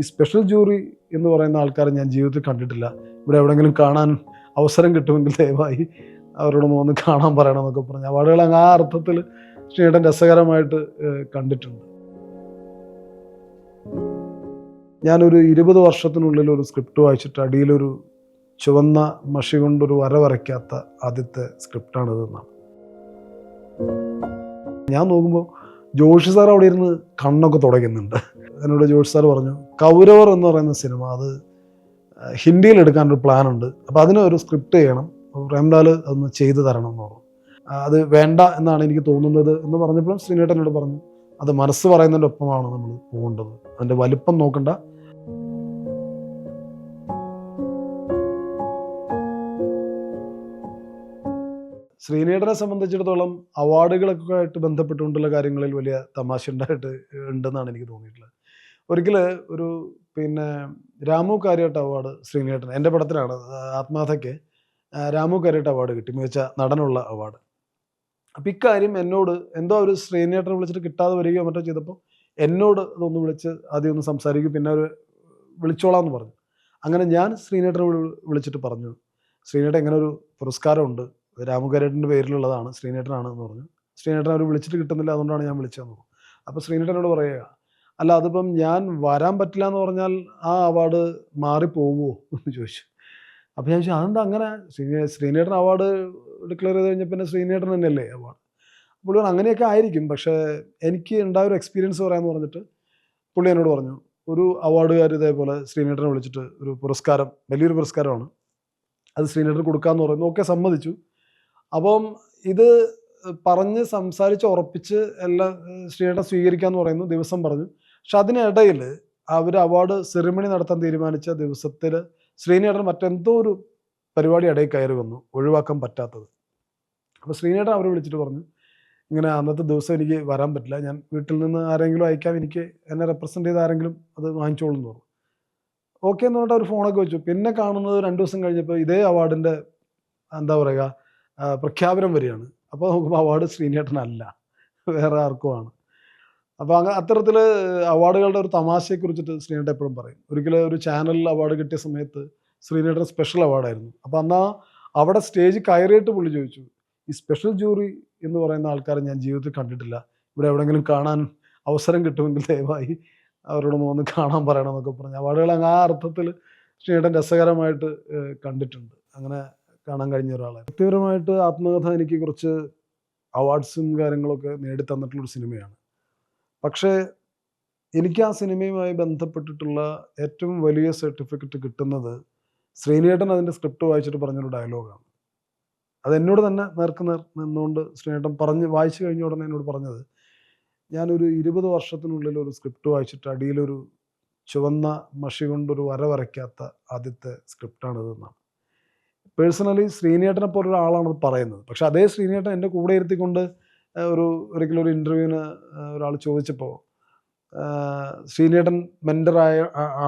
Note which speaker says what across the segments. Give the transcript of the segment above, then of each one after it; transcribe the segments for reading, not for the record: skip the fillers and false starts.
Speaker 1: ഈ special jury എന്ന് പറയുന്ന ആൾക്കാരെ ഞാൻ ജീവിതത്തിൽ കണ്ടിട്ടില്ല. ഇവിടെ എവിടെയെങ്കിലും കാണാൻ അവസരം കിട്ടുമെങ്കിൽ ദയവായി അവരോടൊന്ന് വന്ന് കാണാൻ പറയണമെന്നൊക്കെ പറഞ്ഞു. അവാർഡുകൾ ആ അർത്ഥത്തിൽ ശ്രീയേട്ടൻ രസകരമായിട്ട് കണ്ടിട്ടുണ്ട്. ഞാനൊരു 20 വർഷത്തിനുള്ളിൽ ഒരു സ്ക്രിപ്റ്റ് വായിച്ചിട്ട് അടിയിലൊരു ചുവന്ന മഷി കൊണ്ടൊരു വര വരയ്ക്കാത്ത ആദ്യത്തെ സ്ക്രിപ്റ്റാണിതെന്നാണ്. ഞാൻ നോക്കുമ്പോൾ ജോഷി സാർ അവിടെ ഇരുന്ന് കണ്ണൊക്കെ തുടയ്ക്കുന്നുണ്ട്. എന്നോട് ജോഷി സാർ പറഞ്ഞു, കൗരവർ എന്ന് പറയുന്ന സിനിമ അത് ഹിന്ദിയിൽ എടുക്കാനൊരു പ്ലാൻ ഉണ്ട്, അപ്പോൾ അതിനൊരു സ്ക്രിപ്റ്റ് ചെയ്യണം, പ്രേംലാൽ അതൊന്ന് ചെയ്തു തരണം എന്ന് പറഞ്ഞു. അത് വേണ്ട എന്നാണ് എനിക്ക് തോന്നുന്നത് എന്ന് പറഞ്ഞപ്പോഴും ശ്രീനേട്ടനോട് പറഞ്ഞു, അത് മനസ്സ് പറയുന്നതിൻ്റെ ഒപ്പമാണ് നമ്മൾ പോകേണ്ടത്, അതിൻ്റെ വലിപ്പം നോക്കണ്ട. ശ്രീനേട്ടനെ സംബന്ധിച്ചിടത്തോളം അവാർഡുകളൊക്കെ ആയിട്ട് ബന്ധപ്പെട്ടുകൊണ്ടുള്ള കാര്യങ്ങളിൽ വലിയ തമാശ ഉണ്ടെന്നാണ് എനിക്ക് തോന്നിയിട്ടുള്ളത്. ഒരിക്കൽ ഒരു രാമു കാര്യാട്ട് അവാർഡ് ശ്രീനേട്ടൻ, എൻ്റെ പടത്തിലാണ് ആത്മാർത്ഥയ്ക്ക് രാമു കാര്യാട്ട് അവാർഡ് കിട്ടി, മികച്ച നടനുള്ള അവാർഡ്. അപ്പം ഇക്കാര്യം എന്നോട് എന്തോ ഒരു ശ്രീനേട്ടനെ വിളിച്ചിട്ട് കിട്ടാതെ വരികയോ മറ്റോ ചെയ്തപ്പോൾ എന്നോട് അതൊന്ന് വിളിച്ച് ആദ്യം ഒന്ന് സംസാരിക്കും, പിന്നെ അവർ വിളിച്ചോളാം എന്ന് പറഞ്ഞു. അങ്ങനെ ഞാൻ ശ്രീനേട്ടനെ വിളിച്ചിട്ട് പറഞ്ഞു, ശ്രീനേട്ടൻ ഇങ്ങനെ ഒരു പുരസ്കാരമുണ്ട്, രാമു കാര്യാട്ടിൻ്റെ പേരിലുള്ളതാണ്, ശ്രീനേട്ടനാണ് എന്ന് പറഞ്ഞു. ശ്രീനേട്ടൻ അവർ വിളിച്ചിട്ട് കിട്ടുന്നില്ല, അതുകൊണ്ടാണ് ഞാൻ വിളിച്ചതെന്ന് പറഞ്ഞു. അപ്പോൾ ശ്രീനേട്ടനോട് പറയുക, അല്ല അതിപ്പം ഞാൻ വരാൻ പറ്റില്ല എന്ന് പറഞ്ഞാൽ ആ അവാർഡ് മാറിപ്പോകുമോ എന്ന് ചോദിച്ചു. അപ്പോൾ ഞാൻ ചോദിച്ചു, അതെന്താ അങ്ങനെ, ശ്രീനേട്ടൻ അവാർഡ് ഡിക്ലെയർ ചെയ്ത് കഴിഞ്ഞാൽ പിന്നെ ശ്രീനേട്ടൻ തന്നെയല്ലേ അവാർഡ്. പുള്ളി പറഞ്ഞു അങ്ങനെയൊക്കെ ആയിരിക്കും, പക്ഷേ എനിക്ക് ഉണ്ടായ ഒരു എക്സ്പീരിയൻസ് പറയാമെന്ന് പറഞ്ഞിട്ട് പുള്ളി എന്നോട് പറഞ്ഞു, ഒരു അവാർഡുകാർ ഇതേപോലെ ശ്രീനേട്ടനെ വിളിച്ചിട്ട് ഒരു പുരസ്കാരം, വലിയൊരു പുരസ്കാരമാണ്, അത് ശ്രീനേട്ടന് കൊടുക്കാമെന്ന് പറയുന്നു. ഓക്കെ, സമ്മതിച്ചു. അപ്പം ഇത് പറഞ്ഞ് സംസാരിച്ച് ഉറപ്പിച്ച് എല്ലാം ശ്രീനേട്ടൻ സ്വീകരിക്കാമെന്ന് പറയുന്നു, ദിവസം പറഞ്ഞു. പക്ഷെ അതിനിടയിൽ അവർ അവാർഡ് സെറിമണി നടത്താൻ തീരുമാനിച്ച ദിവസത്തിൽ ശ്രീനേട്ടൻ മറ്റെന്തോ ഒരു പരിപാടി ഇടയിൽ കയറി വന്നു, ഒഴിവാക്കാൻ പറ്റാത്തത്. അപ്പോൾ ശ്രീനേട്ടൻ അവരെ വിളിച്ചിട്ട് പറഞ്ഞു, ഇങ്ങനെ അന്നത്തെ ദിവസം എനിക്ക് വരാൻ പറ്റില്ല, ഞാൻ വീട്ടിൽ നിന്ന് ആരെങ്കിലും അയക്കാം, എനിക്ക് എന്നെ റെപ്രസെൻ്റ് ചെയ്ത് ആരെങ്കിലും അത് വാങ്ങിച്ചോളൂ എന്ന് പറഞ്ഞു. ഓക്കെ എന്ന് പറഞ്ഞിട്ട് അവർ ഫോണൊക്കെ വെച്ചു. പിന്നെ കാണുന്നത് 2 ദിവസം കഴിഞ്ഞപ്പോൾ ഇതേ അവാർഡിൻ്റെ എന്താ പറയുക പ്രഖ്യാപനം വരികയാണ്. അപ്പോൾ നോക്കുമ്പോൾ അവാർഡ് ശ്രീനേട്ടനല്ല, വേറെ ആർക്കുമാണ്. അപ്പോൾ അത്തരത്തിൽ അവാർഡുകളുടെ ഒരു തമാശയെക്കുറിച്ചിട്ട് ശ്രീനേട്ടൻ എപ്പോഴും പറയും. ഒരിക്കൽ ഒരു ചാനലിൽ അവാർഡ് കിട്ടിയ സമയത്ത് ശ്രീനേട്ടൻ സ്പെഷ്യൽ അവാർഡായിരുന്നു. അപ്പോൾ അന്ന് അവിടെ സ്റ്റേജ് കയറിയിട്ട് പുള്ളി ചോദിച്ചു, ഈ സ്പെഷ്യൽ ജൂറി എന്ന് പറയുന്ന ആൾക്കാരെ ഞാൻ ജീവിതത്തിൽ കണ്ടിട്ടില്ല, ഇവിടെ എവിടെയെങ്കിലും കാണാൻ അവസരം കിട്ടുമെങ്കിൽ ദയവായി അവരോടൊന്ന് വന്ന് കാണാൻ പറയണമെന്നൊക്കെ പറഞ്ഞു. അവാർഡുകൾ ആ അർത്ഥത്തിൽ ശ്രീനേട്ടൻ രസകരമായിട്ട് കണ്ടിട്ടുണ്ട്. അങ്ങനെ കാണാൻ കഴിഞ്ഞ ഒരാളാണ്. വ്യക്തിപരമായിട്ട് ആത്മകഥ എനിക്ക് കുറച്ച് അവാർഡ്സും കാര്യങ്ങളൊക്കെ നേടിത്തന്നിട്ടുള്ളൊരു സിനിമയാണ്. പക്ഷേ എനിക്ക് ആ സിനിമയുമായി ബന്ധപ്പെട്ടിട്ടുള്ള ഏറ്റവും വലിയ സർട്ടിഫിക്കറ്റ് കിട്ടുന്നത് ശ്രീനേട്ടൻ അതിൻ്റെ സ്ക്രിപ്റ്റ് വായിച്ചിട്ട് പറഞ്ഞൊരു ഡയലോഗാണ്. അതെന്നോട് തന്നെ നേർക്ക് നിന്നുകൊണ്ട് ശ്രീനേട്ടൻ വായിച്ചു കഴിഞ്ഞ ഉടനെ എന്നോട് പറഞ്ഞത്, ഞാനൊരു 20 വർഷത്തിനുള്ളിൽ ഒരു സ്ക്രിപ്റ്റ് വായിച്ചിട്ട് അടിയിലൊരു ചുവന്ന മഷി കൊണ്ടൊരു വര വരയ്ക്കാത്ത ആദ്യത്തെ സ്ക്രിപ്റ്റാണിതെന്നാണ്. പേഴ്സണലി ശ്രീനേട്ടനെ പോലൊരാളാണ് അത് പറയുന്നത്. പക്ഷെ അതേ ശ്രീനേട്ടൻ എൻ്റെ കൂടെ ഇരുത്തിക്കൊണ്ട് ഒരിക്കലും ഒരു ഇൻ്റർവ്യൂവിന് ഒരാൾ ചോദിച്ചപ്പോൾ, ശ്രീനേട്ടൻ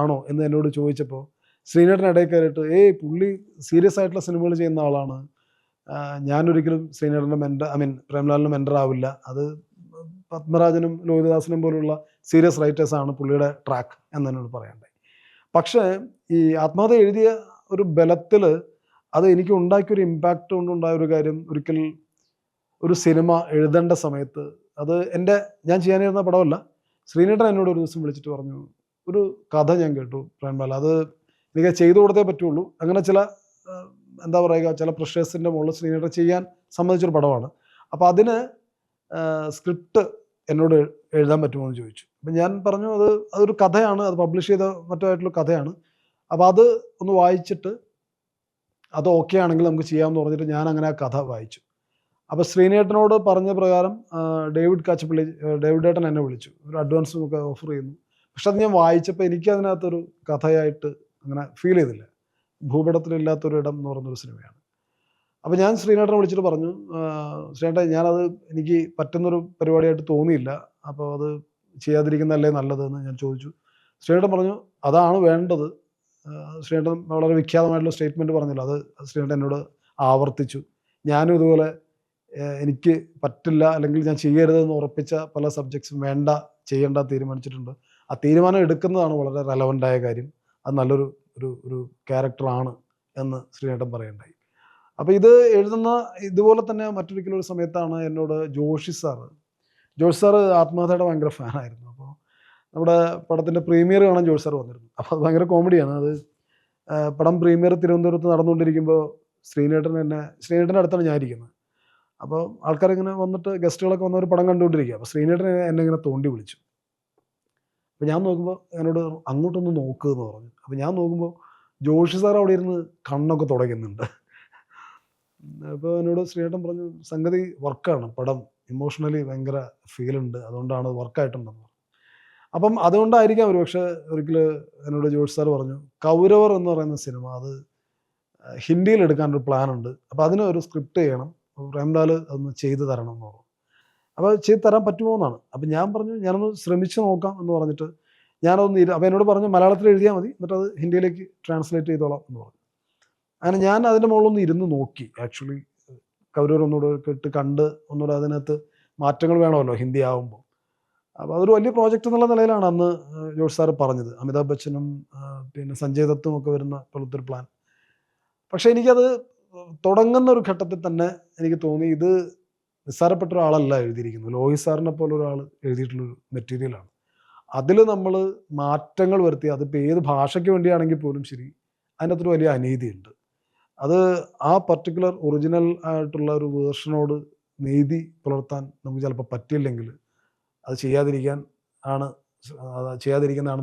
Speaker 1: ആണോ എന്ന് എന്നോട് ചോദിച്ചപ്പോൾ ശ്രീനേട്ടൻ ഇടയിൽ കയറിയിട്ട്, പുള്ളി സീരിയസ് ആയിട്ടുള്ള സിനിമകൾ ചെയ്യുന്ന ആളാണ്, ഞാനൊരിക്കലും ശ്രീനേട്ടൻ്റെ പ്രേംലാലിന് മെൻറ്റർ ആവില്ല, അത് പത്മരാജനും ലോഹിതദാസനും പോലുള്ള സീരിയസ് റൈറ്റേഴ്സാണ് പുള്ളിയുടെ ട്രാക്ക് എന്നോട് പറയണ്ടേ. പക്ഷേ ഈ ആത്മകഥ എഴുതിയ ഒരു ബലത്തിൽ അത് എനിക്ക് ഉണ്ടാക്കിയൊരു ഇമ്പാക്റ്റ് കൊണ്ടുണ്ടായ ഒരു കാര്യം, ഒരിക്കൽ ഒരു സിനിമ എഴുതേണ്ട സമയത്ത് ഞാൻ ചെയ്യാനിരുന്ന പടമല്ല, ശ്രീനേട്ടൻ എന്നോട് ഒരു ദിവസം വിളിച്ചിട്ട് പറഞ്ഞു, ഒരു കഥ ഞാൻ കേട്ടു പ്രേംലാൽ, അത് എനിക്ക് ചെയ്തു കൊടുത്തേ പറ്റുള്ളൂ, അങ്ങനെ ചില എന്താ പറയുക ചില പ്രഷേഴ്സിൻ്റെ മുകളിൽ ശ്രീനേട്ടൻ ചെയ്യാൻ സമ്മതിച്ചൊരു പടമാണ്, അപ്പോൾ അതിന് സ്ക്രിപ്റ്റ് എന്നോട് എഴുതാൻ പറ്റുമോ എന്ന് ചോദിച്ചു. അപ്പം ഞാൻ പറഞ്ഞു, അതൊരു കഥയാണ്, അത് പബ്ലിഷ് ചെയ്ത മറ്റായിട്ടുള്ള കഥയാണ്, അപ്പോൾ അത് ഒന്ന് വായിച്ചിട്ട് അത് ഓക്കെ ആണെങ്കിൽ നമുക്ക് ചെയ്യാമെന്ന് പറഞ്ഞിട്ട് ഞാൻ അങ്ങനെ ആ കഥ വായിച്ചു. അപ്പോൾ ശ്രീനേട്ടനോട് പറഞ്ഞ പ്രകാരം ഡേവിഡ് ഏട്ടൻ എന്നെ വിളിച്ചു, ഒരു അഡ്വാൻസും ഒക്കെ ഓഫർ ചെയ്യുന്നു. പക്ഷെ അത് ഞാൻ വായിച്ചപ്പോൾ എനിക്ക് അതിനകത്തൊരു കഥയായിട്ട് അങ്ങനെ ഫീൽ ചെയ്തില്ല. ഭൂപടത്തിലില്ലാത്തൊരിടം എന്ന് പറഞ്ഞൊരു സിനിമയാണ്. അപ്പോൾ ഞാൻ ശ്രീനേട്ടനെ വിളിച്ചിട്ട് പറഞ്ഞു, ശ്രീനേട്ടൻ ഞാനത് എനിക്ക് പറ്റുന്നൊരു പരിപാടിയായിട്ട് തോന്നിയില്ല, അപ്പോൾ അത് ചെയ്യാതിരിക്കുന്നതല്ലേ നല്ലതെന്ന് ഞാൻ ചോദിച്ചു. ശ്രീനേട്ടൻ പറഞ്ഞു, അതാണ് വേണ്ടത്. ശ്രീനേട്ടൻ വളരെ വിഖ്യാതമായിട്ടുള്ള സ്റ്റേറ്റ്മെൻറ്റ് പറഞ്ഞല്ലോ, അത് ശ്രീനേട്ടൻ എന്നോട് ആവർത്തിച്ചു. ഞാനും ഇതുപോലെ എനിക്ക് പറ്റില്ല അല്ലെങ്കിൽ ഞാൻ ചെയ്യരുതെന്ന് ഉറപ്പിച്ച പല സബ്ജക്ട്സും ചെയ്യേണ്ട തീരുമാനിച്ചിട്ടുണ്ട്. ആ തീരുമാനം എടുക്കുന്നതാണ് വളരെ റെലവൻ്റായ കാര്യം. അത് നല്ലൊരു ഒരു ക്യാരക്ടറാണ് എന്ന് ശ്രീനേട്ടൻ പറയുണ്ടായി. അപ്പോൾ ഇത് എഴുതുന്ന ഇതുപോലെ തന്നെ മറ്റൊരിക്കലും ഒരു സമയത്താണ് എന്നോട് ജോഷി സാറ് ആത്മകഥയുടെ ഭയങ്കര ഫാനായിരുന്നു. അപ്പോൾ നമ്മുടെ പടത്തിൻ്റെ പ്രീമിയർ കാണാൻ ജോഷി സാർ വന്നിരുന്നു. അപ്പോൾ അത് ഭയങ്കര കോമഡിയാണ്. അത് പടം പ്രീമിയർ തിരുവനന്തപുരത്ത് നടന്നുകൊണ്ടിരിക്കുമ്പോൾ ശ്രീനേട്ടൻ്റെ അടുത്താണ് ഞാൻ ഇരിക്കുന്നത്. അപ്പോൾ ആൾക്കാരിങ്ങനെ വന്നിട്ട് ഗസ്റ്റുകളൊക്കെ വന്നവർ പടം കണ്ടുകൊണ്ടിരിക്കുക. അപ്പോൾ ശ്രീനേട്ടൻ എന്നെ ഇങ്ങനെ തോണ്ടി വിളിച്ചു. അപ്പോൾ ഞാൻ നോക്കുമ്പോൾ എന്നോട് അങ്ങോട്ടൊന്ന് നോക്ക് എന്ന് പറഞ്ഞു. അപ്പോൾ ഞാൻ നോക്കുമ്പോൾ ജോഷി സാർ അവിടെ ഇരുന്ന് കണ്ണൊക്കെ തുടയ്ക്കുന്നുണ്ട്. അപ്പോൾ എന്നോട് ശ്രീനേട്ടൻ പറഞ്ഞു, സംഗതി വർക്കാണ്, പടം ഇമോഷണലി ഭയങ്കര ഫീലുണ്ട്, അതുകൊണ്ടാണ് വർക്കായിട്ടുണ്ടെന്ന് പറഞ്ഞു. അപ്പം അതുകൊണ്ടായിരിക്കാം ഒരുപക്ഷെ ഒരിക്കൽ എന്നോട് ജോഷി സാർ പറഞ്ഞു, കൗരവർ എന്ന് പറയുന്ന സിനിമ അത് ഹിന്ദിയിൽ എടുക്കാനൊരു പ്ലാനുണ്ട്, അപ്പോൾ അതിന് ഒരു സ്ക്രിപ്റ്റ് ചെയ്യണം, പ്രേംലാൽ അതൊന്ന് ചെയ്തു തരണം എന്ന് പറഞ്ഞു. അപ്പോൾ ചെയ്ത് തരാൻ പറ്റുമോ എന്നാണ്. അപ്പം ഞാൻ പറഞ്ഞു ഞാനൊന്ന് ശ്രമിച്ച് നോക്കാം എന്ന് പറഞ്ഞിട്ട് അപ്പോൾ എന്നോട് പറഞ്ഞു മലയാളത്തിൽ എഴുതിയാൽ മതി, എന്നിട്ട് അത് ഹിന്ദിയിലേക്ക് ട്രാൻസ്ലേറ്റ് ചെയ്തോളാം എന്ന് പറഞ്ഞു. അങ്ങനെ ഞാൻ അതിൻ്റെ മുകളിലൊന്ന് ഇരുന്ന് നോക്കി. ആക്ച്വലി കൗരവർ ഒന്നുകൂടെ ഇട്ട് കണ്ട് ഒന്നുകൂടെ അതിനകത്ത് മാറ്റങ്ങൾ വേണമല്ലോ ഹിന്ദി ആകുമ്പോൾ. അപ്പോൾ അതൊരു വലിയ പ്രോജക്റ്റ് എന്നുള്ള നിലയിലാണ് അന്ന് ജോഷി സാറ് പറഞ്ഞത്. അമിതാഭ് ബച്ചനും പിന്നെ സഞ്ജയ് ദത്തും ഒക്കെ വരുന്ന പോലത്തെ ഒരു പ്ലാൻ. പക്ഷേ എനിക്കത് തുടങ്ങുന്ന ഒരു ഘട്ടത്തിൽ തന്നെ എനിക്ക് തോന്നി ഇത് നിസ്സാരപ്പെട്ട ഒരാളല്ല എഴുതിയിരിക്കുന്നത്. ലോഹി സാറിനെ പോലെ ഒരാൾ എഴുതിയിട്ടുള്ളൊരു മെറ്റീരിയലാണ്. അതിൽ നമ്മൾ മാറ്റങ്ങൾ വരുത്തി, അതിപ്പോൾ ഏത് ഭാഷയ്ക്ക് വേണ്ടിയാണെങ്കിൽ പോലും ശരി, അതിനകത്തൊരു വലിയ അനീതിയുണ്ട്. അത് ആ പർട്ടിക്കുലർ ഒറിജിനൽ ആയിട്ടുള്ള ഒരു വേർഷനോട് നീതി പുലർത്താൻ നമുക്ക് ചിലപ്പോൾ പറ്റില്ലെങ്കിൽ അത് ചെയ്യാതിരിക്കുന്നതാണ്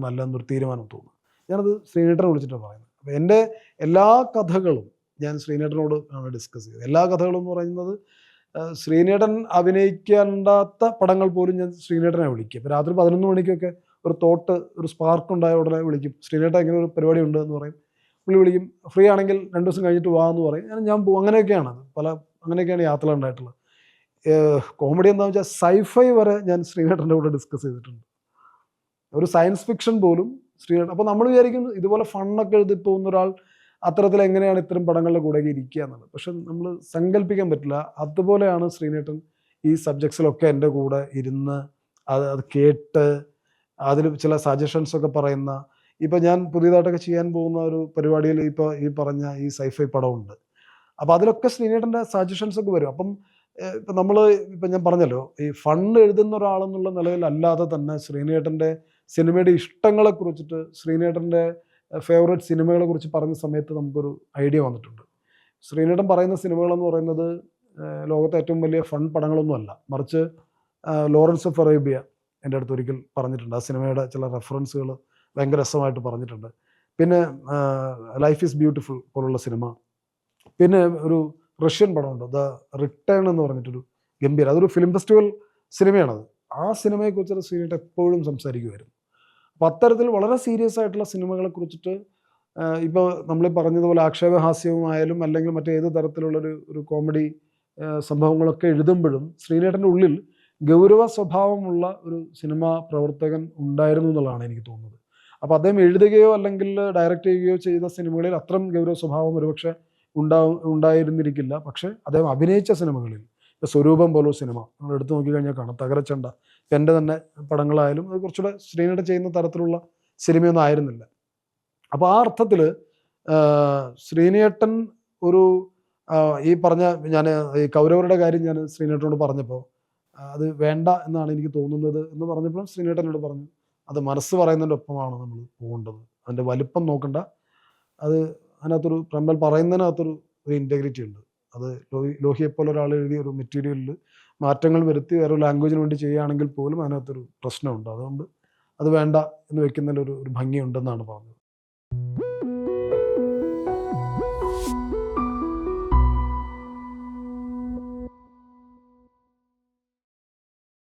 Speaker 1: നല്ലതെന്നൊരു തീരുമാനം തോന്നുന്നു. ഞാനത് ശ്രീനേട്ടനെ വിളിച്ചിട്ടാണ് പറയുന്നത്. അപ്പോൾ എൻ്റെ എല്ലാ കഥകളും ഞാൻ ശ്രീനേട്ടനോട് ആണ് ഡിസ്കസ് ചെയ്തത്. എല്ലാ കഥകളും എന്ന് പറയുന്നത് ശ്രീനേട്ടൻ അഭിനയിക്കേണ്ടാത്ത പടങ്ങൾ പോലും ഞാൻ ശ്രീനേട്ടനെ വിളിക്കും. ഇപ്പോൾ രാത്രി 11 മണിക്കൊക്കെ ഒരു സ്പാർക്ക് ഉണ്ടായ ഉടനെ വിളിക്കും. ശ്രീനേട്ടൻ ഇങ്ങനെ ഒരു പരിപാടി ഉണ്ട് എന്ന് പറയും. പുള്ളി വിളിക്കും, ഫ്രീ ആണെങ്കിൽ 2 ദിവസം കഴിഞ്ഞിട്ട് വാ എന്ന് പറയും. ഞാൻ പോകും. അങ്ങനെയൊക്കെയാണ് അങ്ങനെയൊക്കെയാണ് യാത്ര ഉണ്ടായിട്ടുള്ളത്. കോമഡി എന്താണെന്ന് വെച്ചാൽ സൈഫൈ വരെ ഞാൻ ശ്രീനേട്ടൻ്റെ കൂടെ ഡിസ്കസ് ചെയ്തിട്ടുണ്ട്. ഒരു സയൻസ് ഫിക്ഷൻ പോലും ശ്രീനേട്ടൻ. അപ്പോൾ നമ്മൾ വിചാരിക്കും ഇതുപോലെ ഫണ്ണൊക്കെ എഴുതി പോകുന്ന ഒരാൾ അത്തരത്തിൽ എങ്ങനെയാണ് ഇത്തരം പടങ്ങളുടെ കൂടെ ഇരിക്കുക എന്നുള്ളത്. പക്ഷെ നമ്മൾ സങ്കല്പിക്കാൻ പറ്റില്ല. അതുപോലെയാണ് ശ്രീനേട്ടൻ ഈ സബ്ജക്ട്സിലൊക്കെ എൻ്റെ കൂടെ ഇരുന്ന് അത് കേട്ട് അതിൽ ചില സജഷൻസൊക്കെ പറയുന്ന. ഇപ്പോൾ ഞാൻ പുതിയതായിട്ടൊക്കെ ചെയ്യാൻ പോകുന്ന ഒരു പരിപാടിയിൽ ഇപ്പോൾ ഈ പറഞ്ഞ ഈ സൈഫൈ പടമുണ്ട്. അപ്പോൾ അതിലൊക്കെ ശ്രീനേട്ടൻ്റെ സജഷൻസൊക്കെ വരും. അപ്പം ഇപ്പം ഞാൻ പറഞ്ഞല്ലോ, ഈ ഫണ്ട് എഴുതുന്ന ഒരാളെന്നുള്ള നിലയിൽ അല്ലാതെ തന്നെ ശ്രീനേട്ടൻ്റെ സിനിമയുടെ ഇഷ്ടങ്ങളെക്കുറിച്ചിട്ട്, ശ്രീനേട്ടൻ്റെ ഫേവറേറ്റ് സിനിമകളെ കുറിച്ച് പറഞ്ഞ സമയത്ത് നമുക്കൊരു ഐഡിയ വന്നിട്ടുണ്ട്. ശ്രീനേട്ടൻ പറയുന്ന സിനിമകളെന്ന് പറയുന്നത് ലോകത്തെ ഏറ്റവും വലിയ ഫൺ പടങ്ങളൊന്നുമല്ല, മറിച്ച് ലോറൻസ് ഓഫ് അറേബ്യ എൻ്റെ അടുത്ത് ഒരിക്കൽ പറഞ്ഞിട്ടുണ്ട്. ആ സിനിമയുടെ ചില റെഫറൻസുകൾ ഭയങ്കര രസമായിട്ട് പറഞ്ഞിട്ടുണ്ട്. പിന്നെ ലൈഫ് ഈസ് ബ്യൂട്ടിഫുൾ പോലുള്ള സിനിമ. പിന്നെ ഒരു റഷ്യൻ പടമുണ്ട്, ദ റിട്ടേൺ എന്ന് പറഞ്ഞിട്ടൊരു ഗംഭീര, അതൊരു ഫിലിം ഫെസ്റ്റിവൽ സിനിമയാണത്. ആ സിനിമയെക്കുറിച്ച് ശ്രീനേട്ടൻ എപ്പോഴും സംസാരിക്കുമായിരുന്നു. അപ്പോൾ അത്തരത്തിൽ വളരെ സീരിയസ് ആയിട്ടുള്ള സിനിമകളെ കുറിച്ചിട്ട് ഇപ്പോൾ നമ്മൾ പറഞ്ഞതുപോലെ ആക്ഷേപഹാസ്യവുമായാലും അല്ലെങ്കിൽ മറ്റേത് തരത്തിലുള്ളൊരു കോമഡി സംഭവങ്ങളൊക്കെ എഴുതുമ്പോഴും ശ്രീനേട്ടൻ്റെ ഉള്ളിൽ ഗൗരവ സ്വഭാവമുള്ള ഒരു സിനിമാ പ്രവർത്തകൻ ഉണ്ടായിരുന്നു എന്നുള്ളതാണ് എനിക്ക് തോന്നുന്നത്. അപ്പോൾ അദ്ദേഹം എഴുതുകയോ അല്ലെങ്കിൽ ഡയറക്റ്റ് ചെയ്യുകയോ ചെയ്ത സിനിമകളിൽ അത്രയും ഗൗരവ സ്വഭാവം ഒരുപക്ഷെ ഉണ്ടായിരുന്നിരിക്കില്ല. പക്ഷേ അദ്ദേഹം അഭിനയിച്ച സിനിമകളിൽ, ഇപ്പോൾ സ്വരൂപം പോലൊരു സിനിമ നമ്മൾ എടുത്തു നോക്കിക്കഴിഞ്ഞാൽ കാണാം, തകരച്ചണ്ട. ഇപ്പം എൻ്റെ തന്നെ പടങ്ങളായാലും അത് കുറച്ചുകൂടെ ശ്രീനേട്ടൻ ചെയ്യുന്ന തരത്തിലുള്ള സിനിമയൊന്നും ആയിരുന്നില്ല. അപ്പോൾ ആ അർത്ഥത്തിൽ ശ്രീനേട്ടൻ ഈ പറഞ്ഞ ഈ കൗരവരുടെ കാര്യം ഞാൻ ശ്രീനേട്ടനോട് പറഞ്ഞപ്പോൾ അത് വേണ്ട എന്നാണ് എനിക്ക് തോന്നുന്നത് എന്ന് പറഞ്ഞപ്പോൾ ശ്രീനേട്ടനോട് പറഞ്ഞു, അത് മനസ്സ് പറയുന്നതിൻ്റെ ഒപ്പമാണ് നമ്മൾ പോകേണ്ടത്. അതിൻ്റെ വലിപ്പം നോക്കണ്ട. അതിനകത്തൊരു പ്രേംലാൽ പറയുന്നതിനകത്തൊരു ഇൻറ്റഗ്രിറ്റി ഉണ്ട്. അത് ലോഹിയെപ്പോലെ ഒരാൾ എഴുതിയ ഒരു മെറ്റീരിയലിൽ മാറ്റങ്ങൾ വരുത്തി വേറെ ലാംഗ്വേജിന് വേണ്ടി ചെയ്യുകയാണെങ്കിൽ പോലും അതിനകത്തൊരു പ്രശ്നമുണ്ട്. അതുകൊണ്ട് അത് വേണ്ട എന്ന് വെക്കുന്നതിൽ ഒരു ഭംഗിയുണ്ടെന്നാണ് പറഞ്ഞത്.